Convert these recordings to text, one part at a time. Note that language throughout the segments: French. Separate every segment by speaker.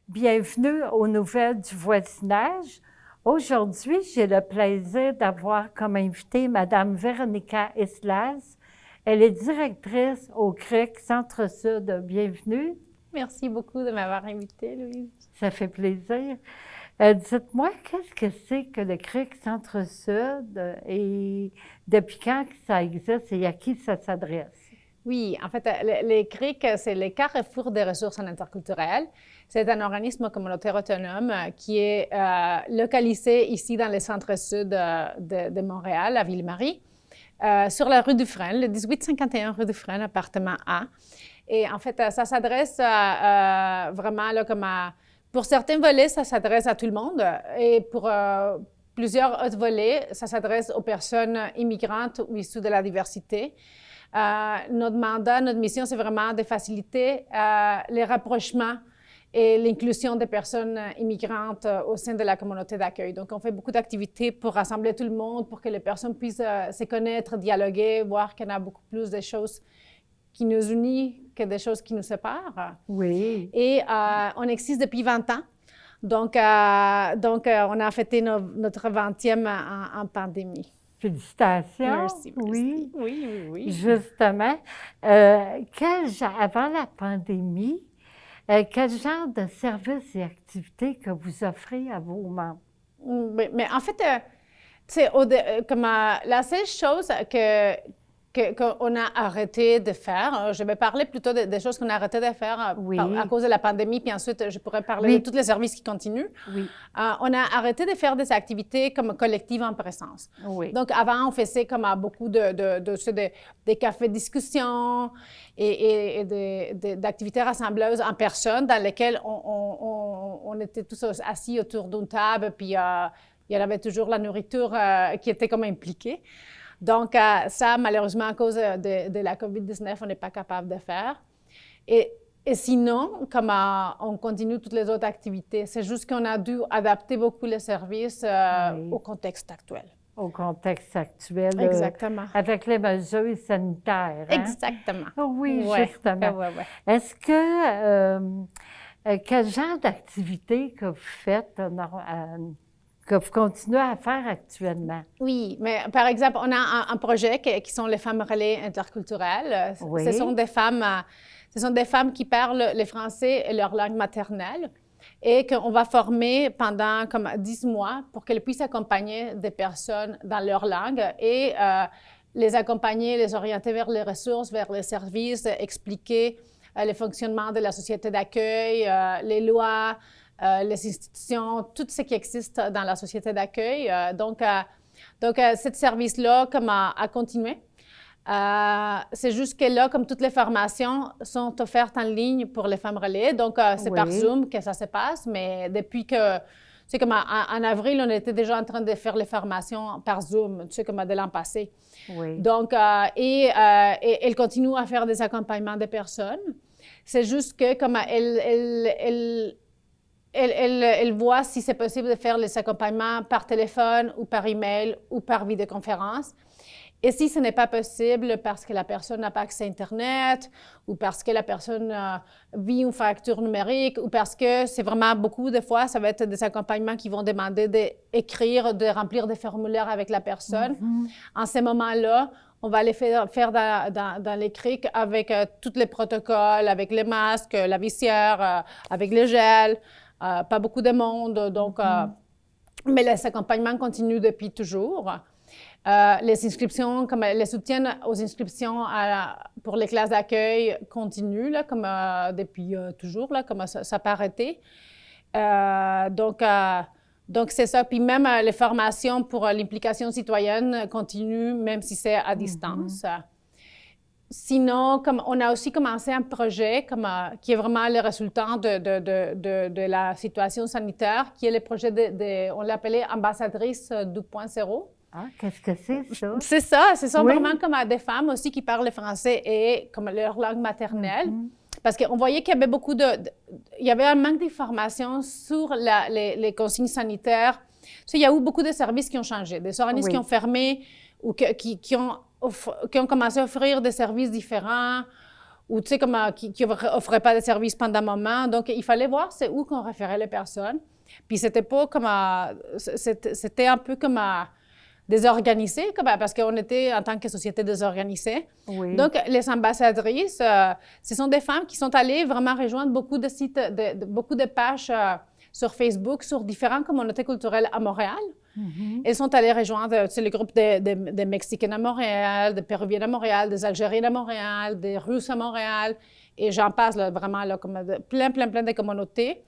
Speaker 1: Bienvenue aux Nouvelles du voisinage. Aujourd'hui, j'ai le plaisir d'avoir comme invitée Mme Véronica Islas. Elle est directrice au CRIC Centre-Sud. Bienvenue.
Speaker 2: Merci beaucoup de m'avoir invitée, Louise.
Speaker 1: Ça fait plaisir. Dites-moi, qu'est-ce que c'est que le CRIC Centre-Sud et depuis quand ça existe et à qui ça s'adresse?
Speaker 2: Oui, en fait, les CRIC, c'est les Carrefour des ressources en interculturel. C'est un organisme communautaire autonome qui est localisé ici dans le centre-sud de Montréal, à Ville-Marie, sur la rue Dufresne, le 1851 rue Dufresne, appartement A. Et en fait, ça s'adresse vraiment là, pour certains volets, ça s'adresse à tout le monde. Et pour plusieurs autres volets, ça s'adresse aux personnes immigrantes ou issues de la diversité. Notre mandat, notre mission, c'est vraiment de faciliter les rapprochements et l'inclusion des personnes immigrantes au sein de la communauté d'accueil. Donc, on fait beaucoup d'activités pour rassembler tout le monde, pour que les personnes puissent se connaître, dialoguer, voir qu'il y en a beaucoup plus de choses qui nous unissent que des choses qui nous séparent.
Speaker 1: Oui.
Speaker 2: Et on existe depuis 20 ans. Donc, on a fêté notre 20e en pandémie.
Speaker 1: Félicitations.
Speaker 2: Merci. Oui.
Speaker 1: Justement, avant la pandémie, quel genre de services et activités que vous offrez à vos membres?
Speaker 2: Mais en fait, la seule chose qu'on a arrêté de faire, je vais parler plutôt des choses qu'on a arrêté de faire à cause de la pandémie, puis ensuite je pourrais parler de tous les services qui continuent.
Speaker 1: Oui.
Speaker 2: On a arrêté de faire des activités comme collectives en présence.
Speaker 1: Oui.
Speaker 2: Donc avant, on faisait comme beaucoup des cafés de discussion et d'activités rassembleuses en personne dans lesquelles on était tous assis autour d'une table, puis il y avait toujours la nourriture qui était comme impliquée. Donc, ça, malheureusement, à cause de la COVID-19, on n'est pas capable de faire. Et sinon, comme on continue toutes les autres activités, c'est juste qu'on a dû adapter beaucoup les services au contexte actuel.
Speaker 1: Au contexte actuel.
Speaker 2: Exactement.
Speaker 1: Avec les mesures sanitaires. Hein?
Speaker 2: Exactement.
Speaker 1: Oui, justement.
Speaker 2: Ouais.
Speaker 1: Est-ce que, quel genre d'activité que vous faites, que vous continuez à faire actuellement?
Speaker 2: Oui, mais par exemple, on a un projet qui sont les femmes relais interculturelles.
Speaker 1: Oui.
Speaker 2: Ce sont des femmes qui parlent le français et leur langue maternelle et qu'on va former pendant comme 10 mois pour qu'elles puissent accompagner des personnes dans leur langue et les accompagner, les orienter vers les ressources, vers les services, expliquer le fonctionnement de la société d'accueil, les lois, les institutions, tout ce qui existe dans la société d'accueil. Donc, ce service-là a continué. C'est juste que là, comme toutes les formations sont offertes en ligne pour les femmes relais, donc c'est par Zoom que ça se passe, mais depuis que, c'est comme en avril, on était déjà en train de faire les formations par Zoom, tu sais, comme de l'an passé.
Speaker 1: Oui.
Speaker 2: Donc, et elle continue à faire des accompagnements de personnes. C'est juste que comme elle voit si c'est possible de faire les accompagnements par téléphone ou par email ou par vidéoconférence. Et si ce n'est pas possible parce que la personne n'a pas accès à Internet ou parce que la personne vit une fracture numérique ou parce que c'est vraiment beaucoup de fois, ça va être des accompagnements qui vont demander d'écrire, de remplir des formulaires avec la personne. En ces moments-là, on va les faire dans les CRIC avec tous les protocoles, avec les masques, la visière, avec le gel. Pas beaucoup de monde, donc, mais les accompagnements continuent depuis toujours. Les inscriptions, comme les soutiens aux inscriptions pour les classes d'accueil continuent, là, comme depuis toujours, là, comme ça n'a pas arrêté. Donc, c'est ça. Puis même les formations pour l'implication citoyenne continuent, même si c'est à distance. Sinon, comme on a aussi commencé un projet qui est vraiment le résultat de la situation sanitaire, qui est le projet on l'appelait Ambassadrice 2.0.
Speaker 1: Ah, qu'est-ce que c'est, ça?
Speaker 2: C'est ça, ce sont
Speaker 1: Oui.
Speaker 2: vraiment comme des femmes aussi qui parlent le français et comme leur langue maternelle. Parce qu'on voyait qu'il y avait il y avait un manque d'informations sur les consignes sanitaires. Tu sais, il y a eu beaucoup de services qui ont changé, des organismes qui ont fermé ou qui ont commencé à offrir des services différents ou tu sais, qui n'offraient pas de services pendant un moment. Donc, il fallait voir c'est où qu'on référait les personnes. Puis, c'était pas comme c'était un peu comme désorganisé, parce qu'on était en tant que société désorganisée.
Speaker 1: Oui.
Speaker 2: Donc, les ambassadrices, ce sont des femmes qui sont allées vraiment rejoindre beaucoup de sites, beaucoup de pages sur Facebook, sur différentes communautés culturelles à Montréal. Elles sont allées rejoindre le groupe des Mexicaines à Montréal, des Péruviennes à Montréal, des Algériennes à Montréal, des Russes à Montréal, et j'en passe là, vraiment là, comme plein de communautés,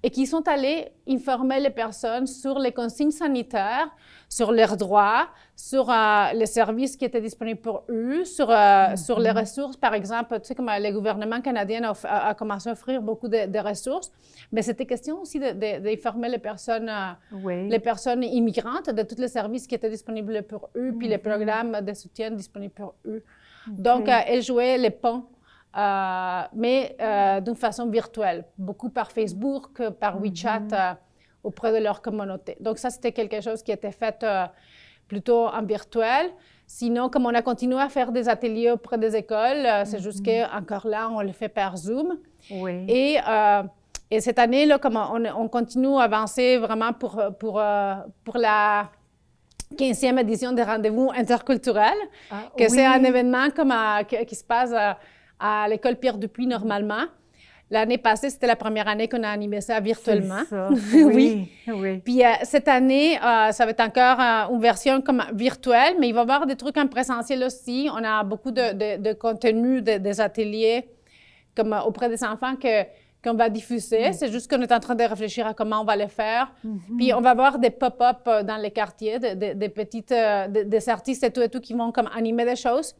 Speaker 2: et qui sont allées informer les personnes sur les consignes sanitaires, sur leurs droits, sur les services qui étaient disponibles pour eux, sur les ressources. Par exemple, tu sais, comme le gouvernement canadien a commencé à offrir beaucoup de ressources, mais c'était question aussi d'informer les personnes immigrantes de tous les services qui étaient disponibles pour eux, puis les programmes de soutien disponibles pour eux. Donc, elles jouaient les ponts. Mais d'une façon virtuelle, beaucoup par Facebook, par WeChat, auprès de leur communauté. Donc ça, c'était quelque chose qui était fait plutôt en virtuel. Sinon, comme on a continué à faire des ateliers auprès des écoles, c'est juste qu'encore là, on le fait par Zoom.
Speaker 1: Oui.
Speaker 2: Et cette année, là, comme on continue à avancer vraiment pour la 15e édition des rendez-vous interculturels, c'est un événement qui se passe à l'école Pierre Dupuis normalement. L'année passée, c'était la première année qu'on a animé ça virtuellement.
Speaker 1: C'est ça.
Speaker 2: Oui. Puis cette année, ça va être encore une version comme virtuelle, mais il va y avoir des trucs en présentiel aussi. On a beaucoup de contenu, des ateliers comme auprès des enfants qu'on va diffuser. C'est juste qu'on est en train de réfléchir à comment on va le faire. Puis on va avoir des pop-up dans les quartiers, des petites, des artistes et tout qui vont comme animer des choses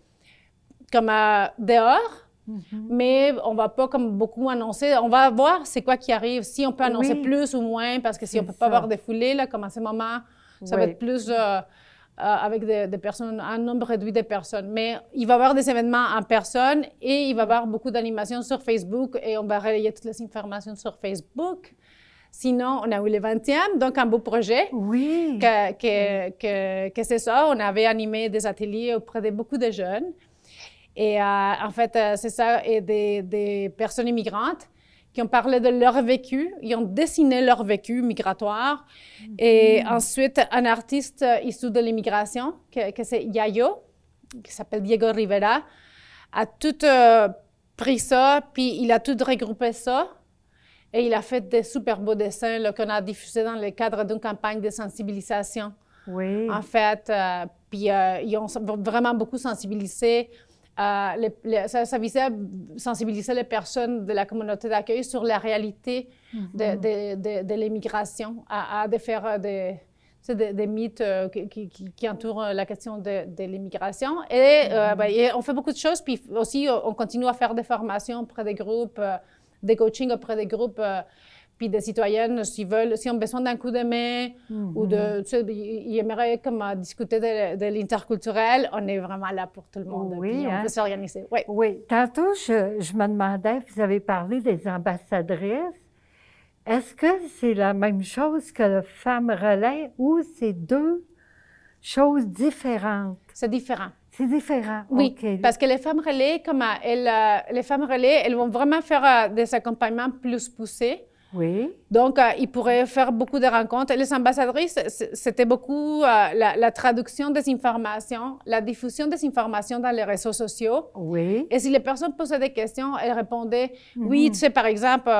Speaker 2: comme dehors. Mais on ne va pas comme beaucoup annoncer. On va voir c'est quoi qui arrive, si on peut annoncer plus ou moins, parce que si on ne peut pas avoir des foulées, là, comme à ce moment, ça va être plus avec des personnes, un nombre réduit de personnes. Mais il va y avoir des événements en personne et il va y avoir beaucoup d'animations sur Facebook et on va relayer toutes les informations sur Facebook. Sinon, on a eu le 20e, donc un beau projet.
Speaker 1: Oui.
Speaker 2: Que c'est ça, on avait animé des ateliers auprès de beaucoup de jeunes. Et en fait, c'est ça, et des personnes immigrantes qui ont parlé de leur vécu, ils ont dessiné leur vécu migratoire. Et ensuite, un artiste issu de l'immigration, que c'est Yayo, qui s'appelle Diego Rivera, a tout pris ça, puis il a tout regroupé ça. Et il a fait des super beaux dessins qu'on a diffusés dans le cadre d'une campagne de sensibilisation.
Speaker 1: Oui.
Speaker 2: En fait, puis ils ont vraiment beaucoup sensibilisé. Ça visait à sensibiliser les personnes de la communauté d'accueil sur la réalité de l'immigration, à défaire des mythes qui entourent la question de l'immigration. Et on fait beaucoup de choses, puis aussi on continue à faire des formations auprès des groupes, des coachings auprès des groupes, puis des citoyennes, s'ils ont besoin d'un coup de main ou ils aimeraient comme, discuter de l'interculturel, on est vraiment là pour tout le monde.
Speaker 1: Oui,
Speaker 2: puis on peut s'organiser. Oui.
Speaker 1: Oui. Tantôt, je me demandais, vous avez parlé des ambassadrices. Est-ce que c'est la même chose que le Femmes Relais ou c'est deux choses différentes?
Speaker 2: C'est différent.
Speaker 1: C'est différent.
Speaker 2: Oui,
Speaker 1: OK.
Speaker 2: parce que les femmes relais, elles vont vraiment faire des accompagnements plus poussés.
Speaker 1: Oui.
Speaker 2: Donc, ils pourraient faire beaucoup de rencontres. Les ambassadrices, c'était beaucoup la traduction des informations, la diffusion des informations dans les réseaux sociaux.
Speaker 1: Oui.
Speaker 2: Et si les personnes posaient des questions, elles répondaient oui, tu sais, par exemple,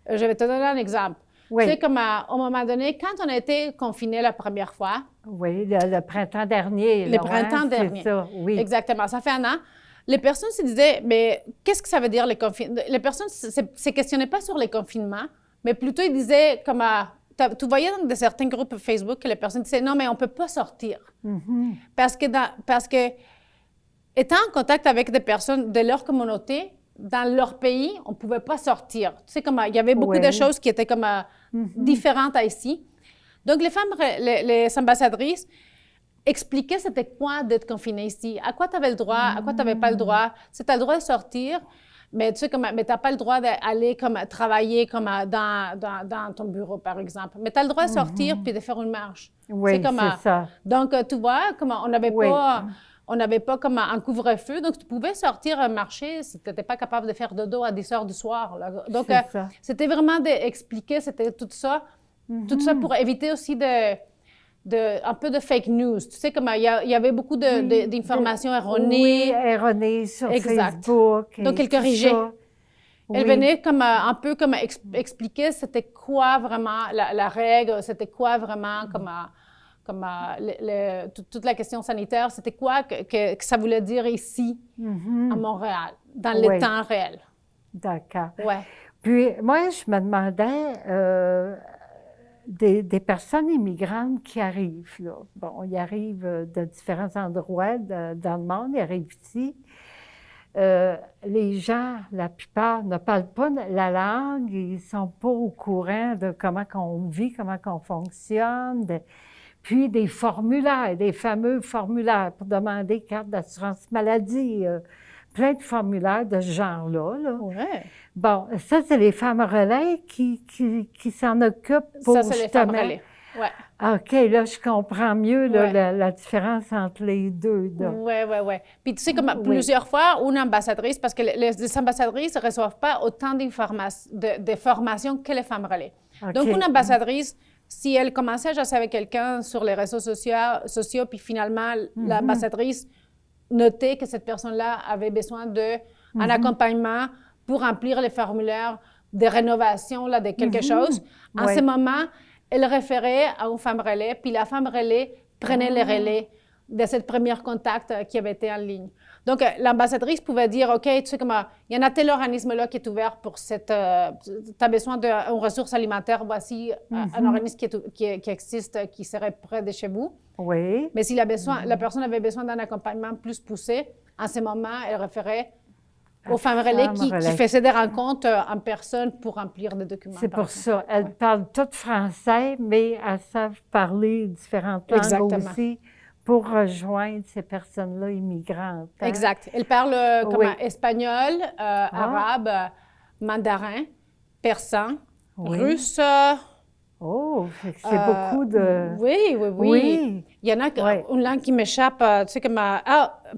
Speaker 2: je vais te donner un exemple.
Speaker 1: Oui.
Speaker 2: Tu sais, comme au moment donné, quand on a été confinés la première fois.
Speaker 1: Oui, le printemps dernier.
Speaker 2: Le printemps dernier.
Speaker 1: C'est ça, oui.
Speaker 2: Exactement, ça fait un an. Les personnes se disaient, mais qu'est-ce que ça veut dire les confinements? Les personnes ne se questionnaient pas sur les confinements, mais plutôt ils disaient, comme tu voyais dans certains groupes Facebook que les personnes disaient, non, mais on ne peut pas sortir. Parce que, étant en contact avec des personnes de leur communauté, dans leur pays, on ne pouvait pas sortir. Tu sais, il y avait beaucoup de choses qui étaient comme différentes à ici. Donc, les femmes, les ambassadrices expliquer c'était quoi d'être confiné ici, à quoi tu avais le droit, à quoi tu n'avais pas le droit. Tu as le droit de sortir, mais tu n'as pas le droit d'aller travailler dans ton bureau, par exemple. Mais tu as le droit de sortir puis de faire une marche.
Speaker 1: Oui, c'est ça.
Speaker 2: Donc, tu vois, on n'avait pas comme un couvre-feu, donc tu pouvais sortir marcher si tu n'étais pas capable de faire dodo à 10 heures du soir. Là. Donc, c'était vraiment d'expliquer, c'était tout ça pour éviter aussi un peu de fake news. Tu sais, il y avait beaucoup d'informations erronées.
Speaker 1: Oui, erronées sur Facebook.
Speaker 2: Donc, elle corrigeait. Elle venait un peu expliquer c'était quoi vraiment la règle, c'était quoi vraiment toute la question sanitaire, c'était quoi que ça voulait dire ici, à Montréal, dans le temps réel.
Speaker 1: D'accord.
Speaker 2: Ouais.
Speaker 1: Puis, moi, je me demandais, des personnes immigrantes qui arrivent, là. Bon, ils arrivent de différents endroits dans le monde, ils arrivent ici. Les gens, la plupart, ne parlent pas la langue, ils ne sont pas au courant de comment on vit, comment on fonctionne. Puis des formulaires, des fameux formulaires pour demander carte d'assurance maladie, plein de formulaires de ce genre-là. Là.
Speaker 2: Ouais.
Speaker 1: Bon, ça, c'est les femmes relais qui s'en occupent pour
Speaker 2: ça, c'est
Speaker 1: justement...
Speaker 2: les femmes relais. Ouais.
Speaker 1: OK, là, je comprends mieux là, la différence entre les deux.
Speaker 2: Oui. Puis tu sais, plusieurs fois, une ambassadrice, parce que les ambassadrices ne reçoivent pas autant de formations que les femmes relais. Okay. Donc, une ambassadrice, si elle commençait à jaser avec quelqu'un sur les réseaux sociaux puis finalement, l'ambassadrice notait que cette personne-là avait besoin d'un accompagnement pour remplir les formulaires de rénovation là, de quelque chose. En ce moment, elle référait à une femme relais, puis la femme relais prenait le relais de cette première contact qui avait été en ligne. Donc, l'ambassadrice pouvait dire, OK, tu sais comment, il y en a tel organisme-là qui est ouvert pour cette... tu as besoin d'une ressource alimentaire, voici un organisme qui existe, qui serait près de chez vous.
Speaker 1: Oui.
Speaker 2: Mais si la personne avait besoin d'un accompagnement plus poussé, en ce moment, elle référait aux femmes relais qui faisaient des rencontres en personne pour remplir des documents.
Speaker 1: C'est pour ça. Elles parlent toutes français, mais elles savent parler différentes langues aussi pour rejoindre ces personnes-là immigrantes. Hein?
Speaker 2: Exact. Elles parlent espagnol, arabe, mandarin, persan, russe.
Speaker 1: Oh, c'est beaucoup de...
Speaker 2: Oui. Il y en a une langue qui m'échappe, tu sais, comme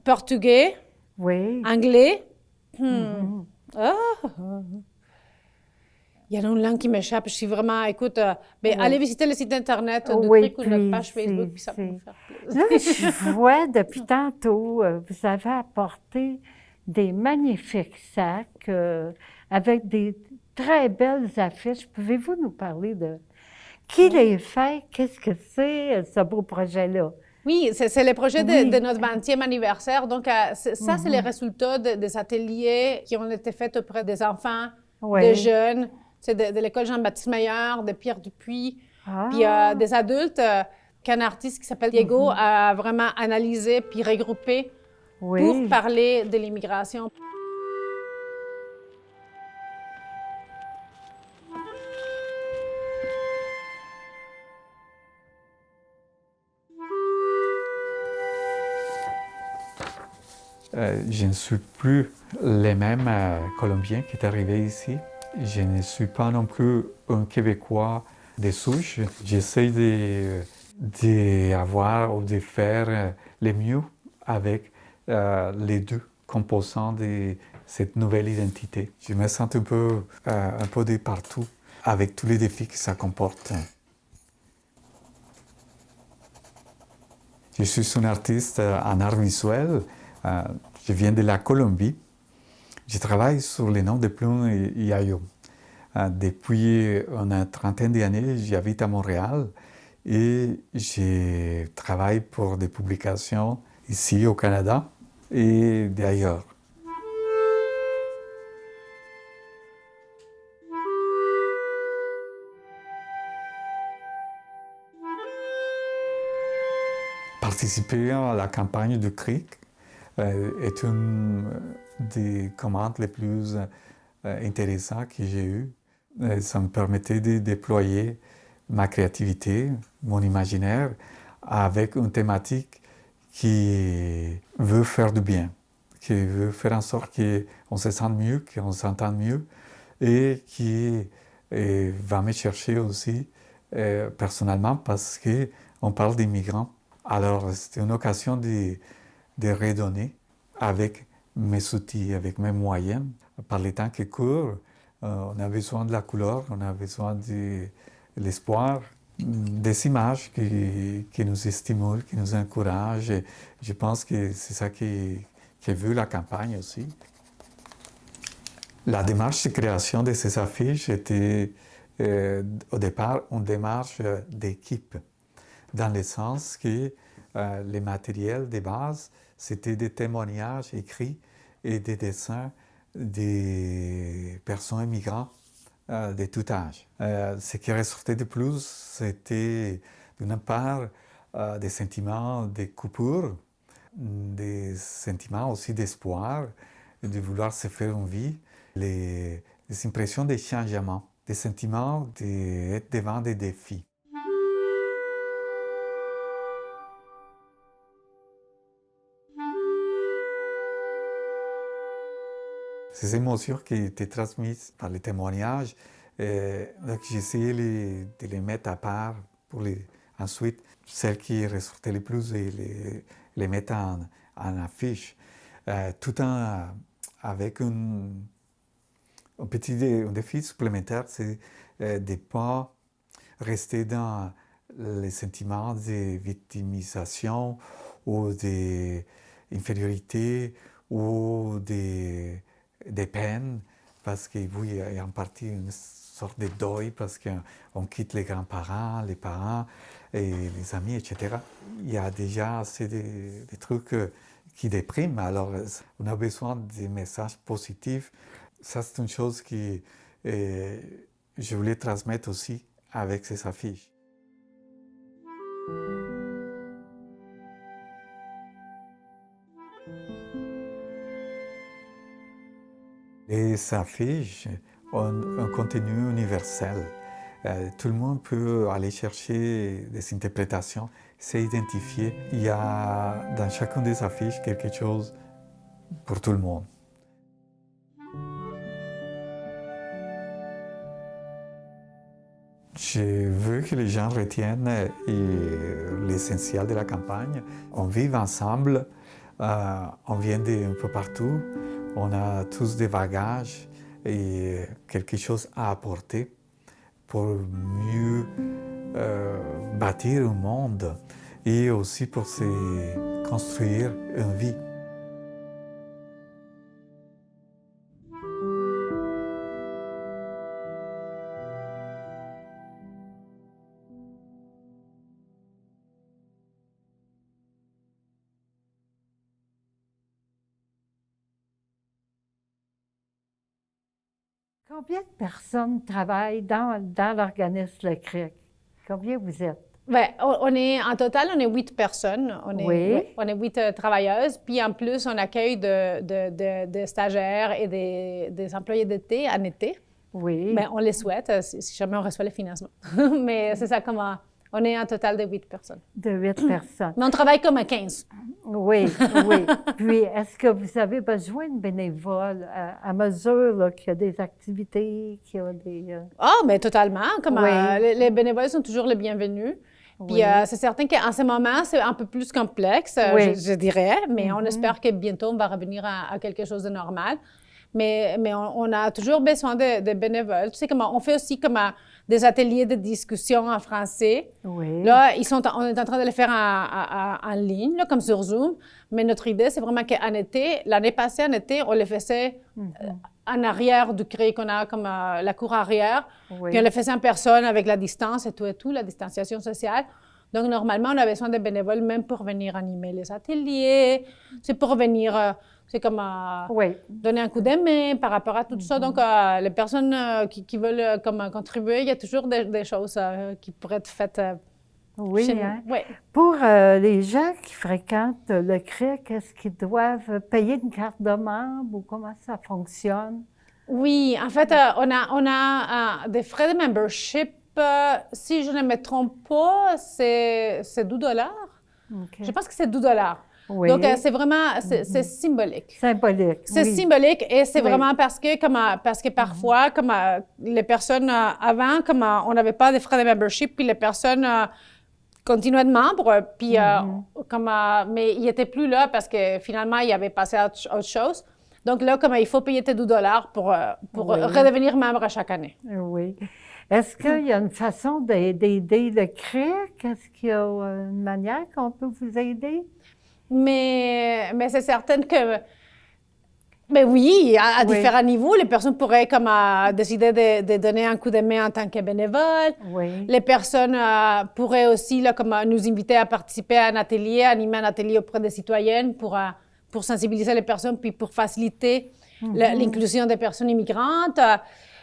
Speaker 2: portugais, anglais. Il y a une langue qui m'échappe. Je suis vraiment, écoute, allez visiter le site Internet de Cric ou notre page Facebook, puis ça peut nous faire plaisir.
Speaker 1: Là, je vois depuis tantôt, vous avez apporté des magnifiques sacs avec des très belles affiches. Pouvez-vous nous parler de qui les fait? Qu'est-ce que c'est, ce beau projet-là?
Speaker 2: Oui, c'est le projet de notre 20e anniversaire. Donc, ça, c'est les résultats des ateliers qui ont été faits auprès des enfants, des jeunes, c'est de l'école Jean-Baptiste Meilleur, de Pierre Dupuis, puis des adultes qu'un artiste qui s'appelle Diego a vraiment analysé puis regroupé pour parler de l'immigration.
Speaker 3: Je ne suis plus les mêmes Colombiens qui est arrivé ici. Je ne suis pas non plus un Québécois de souche. J'essaie d'avoir ou de faire le mieux avec les deux composants de cette nouvelle identité. Je me sens un peu de partout avec tous les défis que ça comporte. Je suis un artiste en art visuel. Je viens de la Colombie. Je travaille sur les noms de plumes Yayo. Depuis une trentaine d'années, j'habite à Montréal et je travaille pour des publications ici au Canada et d'ailleurs. Participer à la campagne de Cric est une des commandes les plus intéressantes que j'ai eues. Ça me permettait de déployer ma créativité, mon imaginaire, avec une thématique qui veut faire du bien, qui veut faire en sorte qu'on se sente mieux, qu'on s'entende mieux et qui va me chercher aussi personnellement parce qu'on parle des migrants. Alors, c'était une occasion de redonner avec mes outils, avec mes moyens. Par les temps qui courent, on a besoin de la couleur, on a besoin de l'espoir, des images qui nous stimulent, qui nous encouragent. Et je pense que c'est ça qui veut la campagne aussi. La démarche de création de ces affiches était au départ une démarche d'équipe, dans le sens que les matériels de base, c'était des témoignages écrits et des dessins des personnes migrantes de tout âge. Ce qui ressortait de plus, c'était d'une part des sentiments de coupure, des sentiments aussi d'espoir, de vouloir se faire une vie, les impressions de changement, des sentiments d'être devant des défis. Ces émotions qui étaient transmises par les témoignages, donc j'essayais de les mettre à part pour ensuite, celles qui ressortaient le plus, et les mettre en affiche, tout avec un petit défi supplémentaire, c'est de ne pas rester dans les sentiments de victimisation ou d'infériorité ou des peines, parce que oui, il y a en partie une sorte de deuil, parce qu'on quitte les grands-parents, les parents, et les amis, etc. Il y a déjà assez des trucs qui dépriment, alors on a besoin de messages positifs. Ça, c'est une chose que je voulais transmettre aussi avec ces affiches. Les affiches ont un contenu universel. Tout le monde peut aller chercher des interprétations, s'identifier. Il y a dans chacune des affiches quelque chose pour tout le monde. Je veux que les gens retiennent l'essentiel de la campagne. On vit ensemble, on vient d'un peu partout, on a tous des bagages et quelque chose à apporter pour mieux bâtir un monde et aussi pour se construire une vie.
Speaker 1: Combien de personnes travaillent dans l'organisme Le Cric? Combien vous êtes?
Speaker 2: Ben, en total, on est 8 personnes. On est 8 travailleuses. Puis en plus, on accueille des stagiaires et des employés d'été en été.
Speaker 1: Oui.
Speaker 2: Ben, on les souhaite, si jamais on reçoit le financement. Mais c'est ça, comment on est en total de 8 personnes.
Speaker 1: De 8 personnes.
Speaker 2: Mais on travaille comme à 15.
Speaker 1: Oui, oui. Puis, est-ce que vous avez besoin de bénévoles à mesure qu'il y a des activités, qu'il y a des...
Speaker 2: Mais totalement.
Speaker 1: Oui.
Speaker 2: Les bénévoles sont toujours les bienvenus. Puis c'est certain qu'en ce moment, c'est un peu plus complexe,
Speaker 1: Oui.
Speaker 2: je dirais, mais on espère que bientôt, on va revenir à quelque chose de normal. Mais on a toujours besoin de bénévoles. Tu sais, on fait aussi des ateliers de discussion en français.
Speaker 1: Oui.
Speaker 2: Là, on est en train de les faire en ligne, là, comme sur Zoom. Mais notre idée, c'est vraiment qu'en été, l'année passée, en été, on les faisait en arrière du CRIC, qu'on a comme la cour arrière.
Speaker 1: Oui.
Speaker 2: Puis on le faisait en personne avec la distance et tout, la distanciation sociale. Donc, normalement, on a besoin de bénévoles même pour venir animer les ateliers. C'est pour venir... c'est comme donner un coup de main par rapport à tout ça. Donc, les personnes qui veulent contribuer, il y a toujours des choses qui pourraient être faites
Speaker 1: oui,
Speaker 2: chez nous.
Speaker 1: hein?
Speaker 2: Oui.
Speaker 1: Pour les gens qui fréquentent le CRIC, est-ce qu'ils doivent payer une carte de membre ou comment ça fonctionne?
Speaker 2: Oui, en fait, on a des frais de membership. Si je ne me trompe pas, c'est $12
Speaker 1: OK.
Speaker 2: Je pense que c'est 12 $.
Speaker 1: Oui.
Speaker 2: Donc, c'est vraiment, c'est symbolique.
Speaker 1: Symbolique.
Speaker 2: C'est
Speaker 1: oui.
Speaker 2: symbolique et c'est
Speaker 1: Oui.
Speaker 2: vraiment parce que parfois, comme les personnes avant, comme on n'avait pas de frais de membership, puis les personnes continuaient de membres, puis mais ils n'étaient plus là parce que finalement, ils avaient passé à autre chose. Donc là, comme il faut payer tes 12 $ pour
Speaker 1: Oui.
Speaker 2: redevenir membre chaque année.
Speaker 1: Oui. Est-ce qu'il y a une façon d'aider le CRIC? Est-ce qu'il y a une manière qu'on peut vous aider?
Speaker 2: Mais c'est certain que, mais oui, à
Speaker 1: Oui.
Speaker 2: différents niveaux, les personnes pourraient comme décider de donner un coup de main en tant que bénévole.
Speaker 1: Oui.
Speaker 2: Les personnes pourraient aussi là, comme, nous inviter à participer à un atelier, animer un atelier auprès des citoyennes pour sensibiliser les personnes, puis pour faciliter l'inclusion des personnes immigrantes.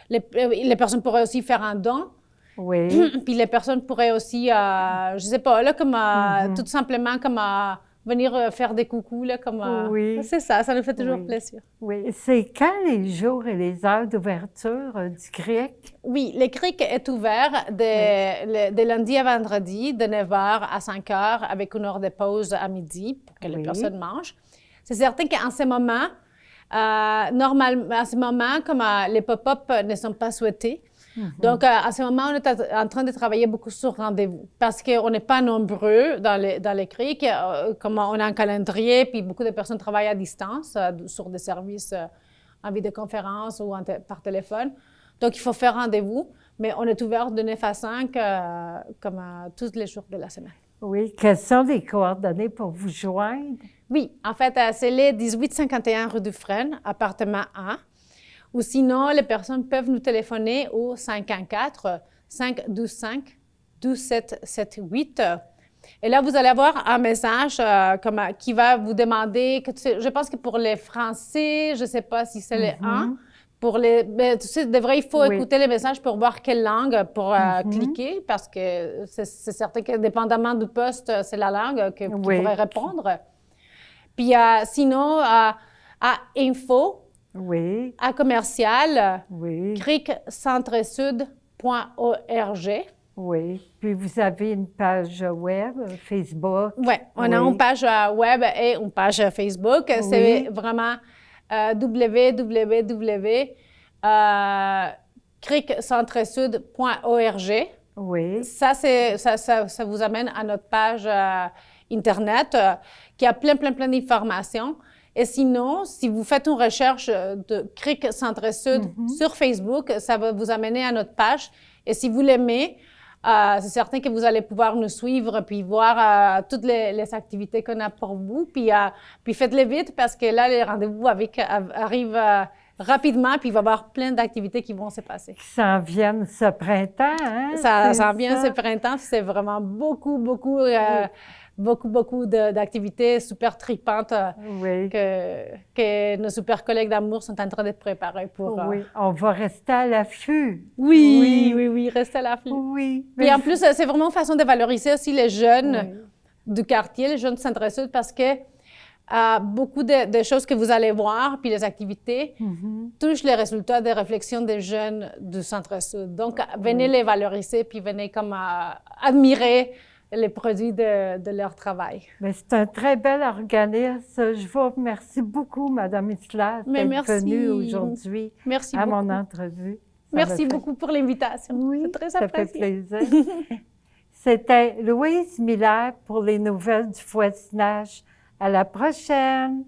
Speaker 2: Les personnes pourraient aussi faire un don.
Speaker 1: Oui.
Speaker 2: Puis les personnes pourraient aussi, je sais pas, là, comme tout simplement comme venir faire des coucous, là, comme...
Speaker 1: Oui.
Speaker 2: C'est ça nous fait toujours
Speaker 1: Oui.
Speaker 2: plaisir.
Speaker 1: Oui. C'est quand les jours et les heures d'ouverture du CRIC?
Speaker 2: Oui, le CRIC est ouvert de lundi à vendredi, de 9h à 5h, avec une heure de pause à midi pour que les personnes mangent. C'est certain qu'en ce moment, normalement, à ce moment, comme les pop-up ne sont pas souhaités, donc à ce moment, on est en train de travailler beaucoup sur rendez-vous parce qu'on n'est pas nombreux dans les CRIC, comme on a un calendrier, puis beaucoup de personnes travaillent à distance sur des services en vidéoconférence ou par téléphone. Donc, il faut faire rendez-vous, mais on est ouvert de 9 à 5 comme tous les jours de la semaine.
Speaker 1: Oui. Quelles sont les coordonnées pour vous joindre?
Speaker 2: Oui, en fait, c'est les 1851 rue du Frêne, appartement A. Ou sinon, les personnes peuvent nous téléphoner au 514-525-2778. Et là, vous allez avoir un message qui va vous demander, je pense que pour les Français, je ne sais pas si c'est les 1, mais tu sais, il faut écouter les messages pour voir quelle langue pour cliquer, parce que c'est certain que dépendamment du poste, c'est la langue que vous pourrez répondre. Puis sinon, à info, à commercial, criccentre-sud.org.
Speaker 1: Oui. Puis vous avez une page web, Facebook.
Speaker 2: Oui, on a une page web et une page Facebook. C'est vraiment www.criccentre-sud.org.
Speaker 1: Oui.
Speaker 2: Ça vous amène à notre page Internet qui a plein d'informations. Et sinon, si vous faites une recherche de CRIC Centre-Sud sur Facebook, ça va vous amener à notre page. Et si vous l'aimez, c'est certain que vous allez pouvoir nous suivre puis voir toutes les activités qu'on a pour vous. Puis faites-les vite parce que là, les rendez-vous arrivent rapidement puis il va y avoir plein d'activités qui vont se passer.
Speaker 1: Qui s'en viennent ce printemps, hein?
Speaker 2: Ça s'en vient ce printemps. C'est vraiment beaucoup d'activités super tripantes que nos super collègues d'Amour sont en train de préparer pour...
Speaker 1: Oui, on va rester à l'affût.
Speaker 2: Oui, rester à l'affût.
Speaker 1: Oui.
Speaker 2: Puis en plus, c'est vraiment une façon de valoriser aussi les jeunes du quartier, les jeunes du Centre-Sud, parce que beaucoup de choses que vous allez voir, puis les activités, touchent les résultats des réflexions des jeunes du Centre-Sud. Donc, venez les valoriser, puis venez comme admirer les produits de leur travail.
Speaker 1: Mais c'est un très bel organisme. Je vous remercie beaucoup, Mme Islas, d'être venue aujourd'hui à mon entrevue.
Speaker 2: Merci beaucoup pour l'invitation.
Speaker 1: Oui,
Speaker 2: c'est très
Speaker 1: ça
Speaker 2: apprécié.
Speaker 1: fait plaisir. C'était Louise Miller pour les nouvelles du voisinage. À la prochaine!